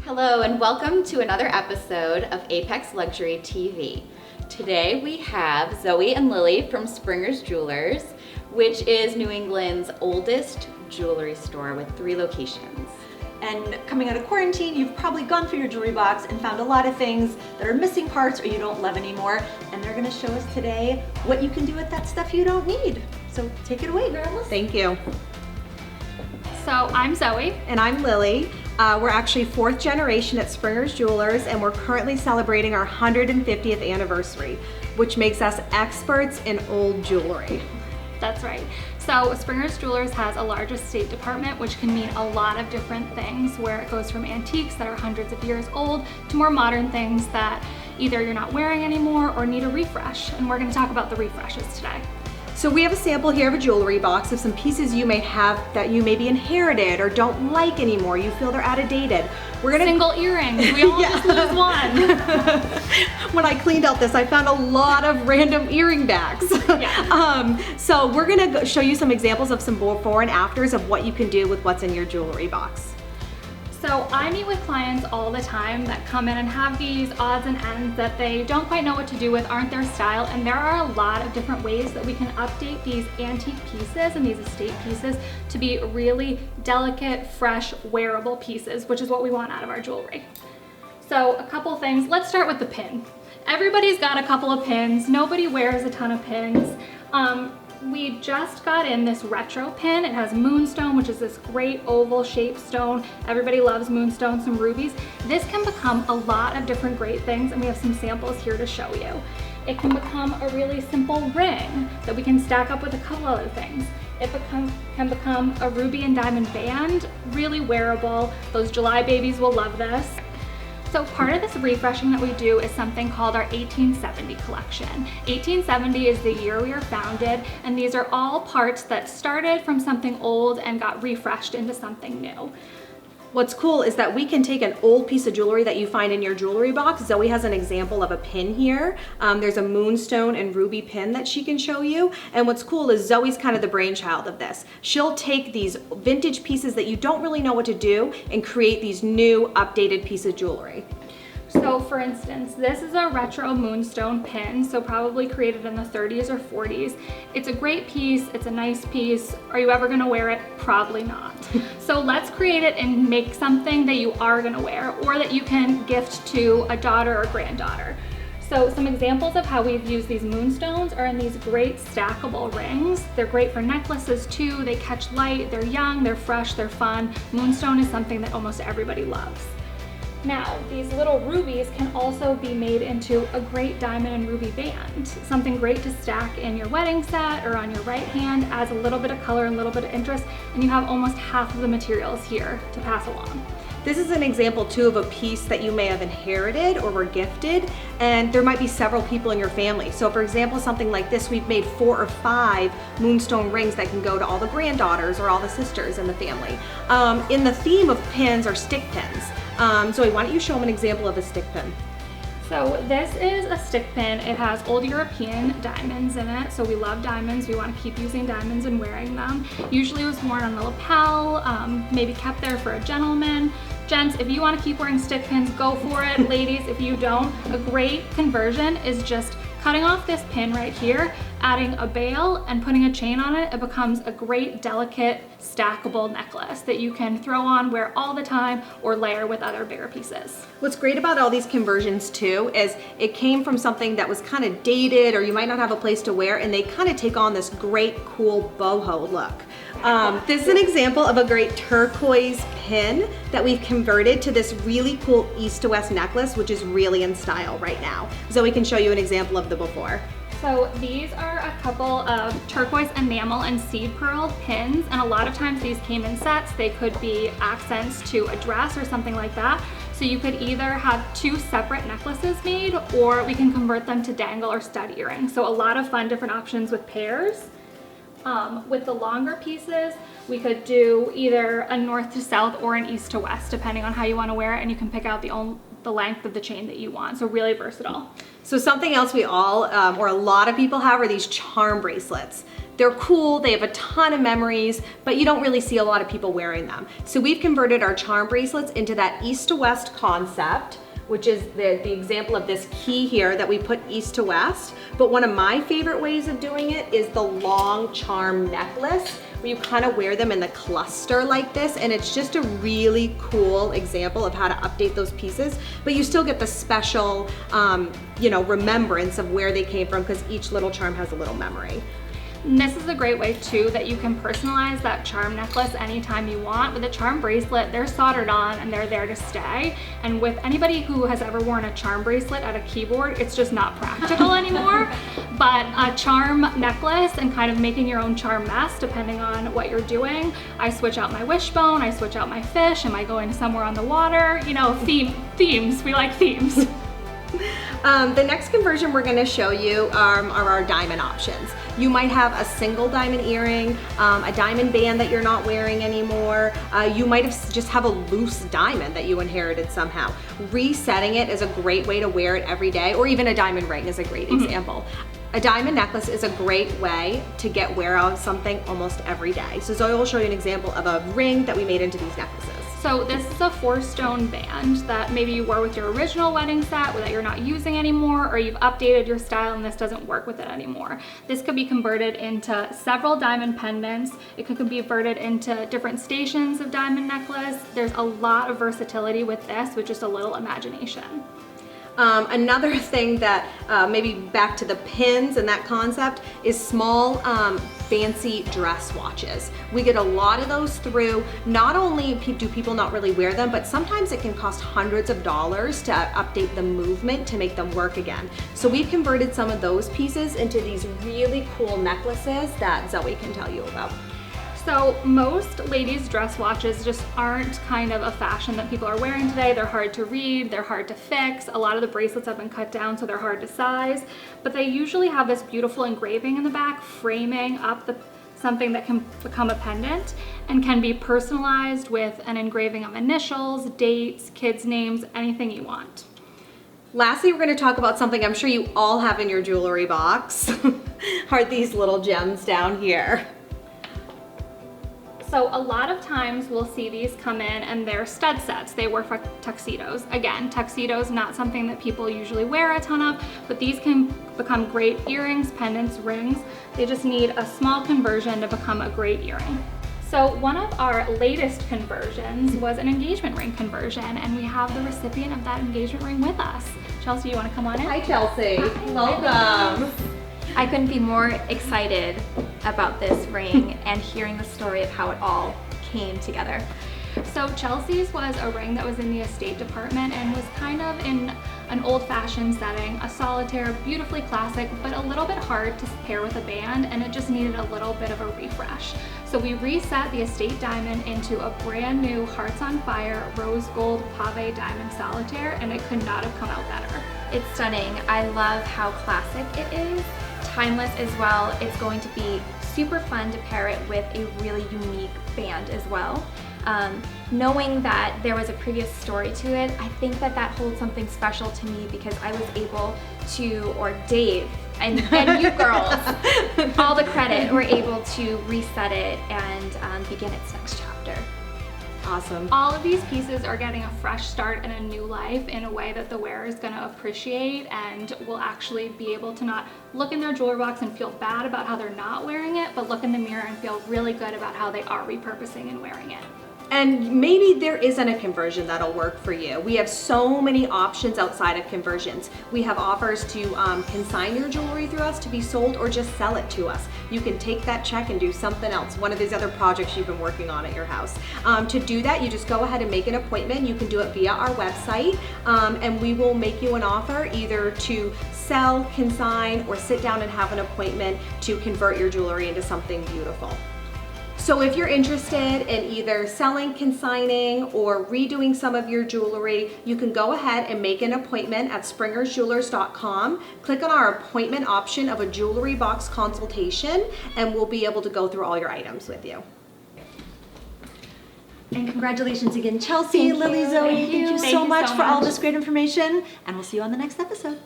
Hello and welcome to another episode of Apex Luxury TV. Today we have Zoe and Lilly from Springer's Jewelers, which is New England's oldest jewelry store with 3 locations. And coming out of quarantine, you've probably gone through your jewelry box and found a lot of things that are missing parts or you don't love anymore. And they're gonna show us today what you can do with that stuff you don't need. So take it away, girls. Thank you. So I'm Zoe. And I'm Lilly. We're actually 4th generation at Springer's Jewelers, and we're currently celebrating our 150th anniversary, which makes us experts in old jewelry. That's right. So Springer's Jewelers has a large estate department, which can mean a lot of different things, where it goes from antiques that are hundreds of years old to more modern things that either you're not wearing anymore or need a refresh. And we're going to talk about the refreshes today. So we have a sample here of a jewelry box of some pieces you may have that you maybe inherited or don't like anymore. You feel they're outdated. We're gonna single earrings. We all just lose one. When I cleaned out this, I found a lot of random earring bags. Yeah. So we're gonna show you some examples of some before and afters of what you can do with what's in your jewelry box. So I meet with clients all the time that come in and have these odds and ends that they don't quite know what to do with, aren't their style, and there are a lot of different ways that we can update these antique pieces and these estate pieces to be really delicate, fresh, wearable pieces, which is what we want out of our jewelry. So a couple things. Let's start with the pin. Everybody's got a couple of pins. Nobody wears a ton of pins. We just got in this retro pin. It has moonstone, which is this great oval shaped stone. Everybody loves moonstone, some rubies. This can become a lot of different great things, and we have some samples here to show you. It can become a really simple ring that we can stack up with a couple other things. It can become a ruby and diamond band, really wearable. Those July babies will love this. So part of this refreshing that we do is something called our 1870 collection. 1870 is the year we were founded, and these are all parts that started from something old and got refreshed into something new. What's cool is that we can take an old piece of jewelry that you find in your jewelry box. Zoe has an example of a pin here. There's a moonstone and ruby pin that she can show you. And what's cool is Zoe's kind of the brainchild of this. She'll take these vintage pieces that you don't really know what to do and create these new updated pieces of jewelry. So for instance, this is a retro moonstone pin, so probably created in the 30s or 40s. It's a great piece, it's a nice piece. Are you ever gonna wear it? Probably not. So let's create it and make something that you are gonna wear, or that you can gift to a daughter or granddaughter. So some examples of how we've used these moonstones are in these great stackable rings. They're great for necklaces too. They catch light, they're young, they're fresh, they're fun. Moonstone is something that almost everybody loves. Now, these little rubies can also be made into a great diamond and ruby band. Something great to stack in your wedding set or on your right hand, adds a little bit of color and a little bit of interest, and you have almost half of the materials here to pass along. This is an example too of a piece that you may have inherited or were gifted, and there might be several people in your family. So for example, something like this, we've made 4 or 5 moonstone rings that can go to all the granddaughters or all the sisters in the family. In the theme of pins are stick pins. Zoe, why don't you show them an example of a stick pin? So this is a stick pin. It has old European diamonds in it. So we love diamonds. We want to keep using diamonds and wearing them. Usually it was worn on the lapel, maybe kept there for a gentleman. Gents, if you want to keep wearing stick pins, go for it. Ladies, if you don't, a great conversion is just cutting off this pin right here, adding a bail and putting a chain on it. It becomes a great, delicate, stackable necklace that you can throw on, wear all the time, or layer with other bigger pieces. What's great about all these conversions too is it came from something that was kind of dated or you might not have a place to wear, and they kind of take on this great, cool boho look. This is an example of a great turquoise pin that we've converted to this really cool east to west necklace, which is really in style right now. Zoe can show you an example of the before. So these are a couple of turquoise enamel and seed pearl pins, and a lot of times these came in sets. They could be accents to a dress or something like that. So you could either have 2 separate necklaces made, or we can convert them to dangle or stud earrings. So a lot of fun different options with pairs. With the longer pieces, we could do either a north to south or an east to west, depending on how you want to wear it, and you can pick out the length of the chain that you want. So really versatile. So something else we all, or a lot of people have, are these charm bracelets. They're cool, they have a ton of memories, but you don't really see a lot of people wearing them. So we've converted our charm bracelets into that east to west concept, which is the example of this key here that we put east to west. But one of my favorite ways of doing it is the long charm necklace, where you kind of wear them in the cluster like this, and it's just a really cool example of how to update those pieces, but you still get the special, remembrance of where they came from, because each little charm has a little memory. And this is a great way too that you can personalize that charm necklace anytime you want. With a charm bracelet, they're soldered on and they're there to stay. And with anybody who has ever worn a charm bracelet at a keyboard, it's just not practical anymore. But a charm necklace and kind of making your own charm mess, depending on what you're doing. I switch out my wishbone, I switch out my fish, am I going somewhere on the water? You know, themes, we like themes. The next conversion we're going to show you are our diamond options. You might have a single diamond earring, a diamond band that you're not wearing anymore. You might just have a loose diamond that you inherited somehow. Resetting it is a great way to wear it every day, or even a diamond ring is a great example. A diamond necklace is a great way to get wear out of something almost every day. So Zoe will show you an example of a ring that we made into these necklaces. So this is a 4-stone band that maybe you wore with your original wedding set that you're not using anymore, or you've updated your style and this doesn't work with it anymore. This could be converted into several diamond pendants. It could be converted into different stations of diamond necklace. There's a lot of versatility with this with just a little imagination. Another thing that maybe back to the pins and that concept is small fancy dress watches. We get a lot of those through. Not only do people not really wear them, but sometimes it can cost hundreds of dollars to update the movement to make them work again. So we've converted some of those pieces into these really cool necklaces that Zoe can tell you about. So most ladies' dress watches just aren't kind of a fashion that people are wearing today. They're hard to read, they're hard to fix. A lot of the bracelets have been cut down so they're hard to size, but they usually have this beautiful engraving in the back, framing up something that can become a pendant and can be personalized with an engraving of initials, dates, kids' names, anything you want. Lastly, we're going to talk about something I'm sure you all have in your jewelry box, are these little gems down here. So a lot of times we'll see these come in and they're stud sets. They were for tuxedos. Again, tuxedos, not something that people usually wear a ton of, but these can become great earrings, pendants, rings. They just need a small conversion to become a great earring. So one of our latest conversions was an engagement ring conversion, and we have the recipient of that engagement ring with us. Chelsea, you want to come on in? Hi, Chelsea. Welcome. I couldn't be more excited about this ring and hearing the story of how it all came together. So Chelsea's was a ring that was in the estate department and was kind of in an old-fashioned setting, a solitaire, beautifully classic, but a little bit hard to pair with a band, and it just needed a little bit of a refresh. So we reset the estate diamond into a brand new Hearts on Fire rose gold pave diamond solitaire, and it could not have come out better. It's stunning. I love how classic it is, timeless as well. It's going to be super fun to pair it with a really unique band as well. Knowing that there was a previous story to it, I think that holds something special to me because I was able to, or Dave and you girls, all the credit, were able to reset it and begin its next chapter. Awesome. All of these pieces are getting a fresh start and a new life in a way that the wearer is going to appreciate and will actually be able to not look in their jewelry box and feel bad about how they're not wearing it, but look in the mirror and feel really good about how they are repurposing and wearing it. And maybe there isn't a conversion that'll work for you. We have so many options outside of conversions. We have offers to consign your jewelry through us to be sold, or just sell it to us. You can take that check and do something else, one of these other projects you've been working on at your house. To do that, you just go ahead and make an appointment. You can do it via our website, and we will make you an offer either to sell, consign, or sit down and have an appointment to convert your jewelry into something beautiful. So if you're interested in either selling, consigning, or redoing some of your jewelry, you can go ahead and make an appointment at springersjewelers.com. Click on our appointment option of a jewelry box consultation, and we'll be able to go through all your items with you. And congratulations again, Chelsea, Thank Lily, you. Zoe. Thank you. Thank you Thank so you much so for all much. this great information, and we'll see you on the next episode.